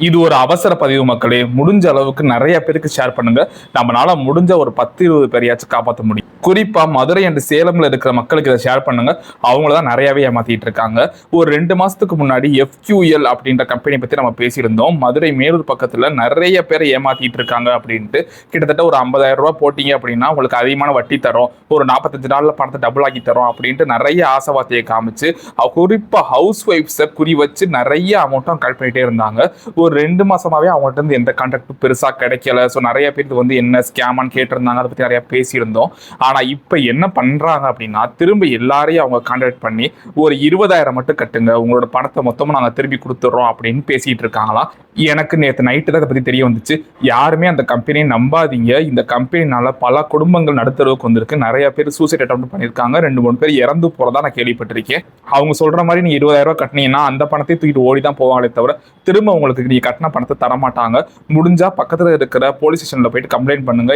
இது ஒரு அவசர பதிவு மக்களே. முடிஞ்ச அளவுக்கு நிறைய பேருக்கு ஷேர் பண்ணுங்க. நம்மளால முடிஞ்ச ஒரு 10-20 பேரையாச்சும் காப்பாற்ற முடியும். குறிப்பா மதுரை அண்ட் சேலம்ல இருக்கிற மக்களுக்கு இதை ஷேர் பண்ணுங்க. அவங்கள தான் நிறையவே ஏமாத்திட்டு இருக்காங்க. ஒரு 2 மாசத்துக்கு முன்னாடி FQL அப்படின்ற கம்பெனி பத்தி நம்ம பேசியிருந்தோம். மதுரை மேலூர் பக்கத்துல நிறைய பேரை ஏமாத்திட்டு இருக்காங்க அப்படின்ட்டு. கிட்டத்தட்ட ஒரு 50,000 ரூபாய் போட்டீங்க அப்படின்னா உங்களுக்கு அதிகமான வட்டி தரும், ஒரு 45 நாள்ல பணத்தை டபுள் ஆக்கி தரும் அப்படின்ட்டு நிறைய ஆசைவார்த்தையை காமிச்சு குறிப்பா ஹவுஸ் ஒய்ஃப்ஸை குறி வச்சு நிறைய அமௌண்ட்டும் கலெக்ட் பண்ணிட்டே இருந்தாங்க. ஒரு 2 மாசமாவே அவங்கள்ட்ட இருந்து எந்த கான்டாக்டும் பெருசா கிடைக்கல. ஸோ நிறைய பேருக்கு வந்து என்ன ஸ்கேமான்னு கேட்டிருந்தாங்க. அதை பத்தி நிறைய பேசியிருந்தோம். ஆனா இப்ப என்ன பண்றாங்க அப்படின்னா, திரும்ப எல்லாரையும் அவங்க கான்டாக்ட் பண்ணி ஒரு 20,000 மட்டும் கட்டுங்க, உங்களோட பணத்தை மொத்தமா நாங்க திரும்பி கொடுத்துறோம் அப்படின்னு பேசிட்டு இருக்காங்களாம். எனக்கு நேற்று நைட்டு தான் அதை பத்தி தெரிய வந்துச்சு. யாருமே அந்த கம்பெனியை நம்பாதீங்க. இந்த கம்பெனினால பல குடும்பங்கள் நடுத்தரவுக்கு வந்திருக்கு. நிறைய பேர் சூசைட் அட்டெம்ப்ட் பண்ணியிருக்காங்க. 2-3 பேர் இறந்து போறதா நான் கேள்விப்பட்டிருக்கேன். அவங்க சொல்ற மாதிரி நீங்க 20,000 ரூபாய் கட்டினீங்கன்னா அந்த பணத்தை தூக்கிட்டு ஓடி தான் போவாங்களே தவிர திரும்ப உங்களுக்கு நீங்க கட்டின பணத்தை தரமாட்டாங்க. முடிஞ்சா பக்கத்துல இருக்கிற போலீஸ் ஸ்டேஷன்ல போயிட்டு கம்ப்ளைண்ட் பண்ணுங்க.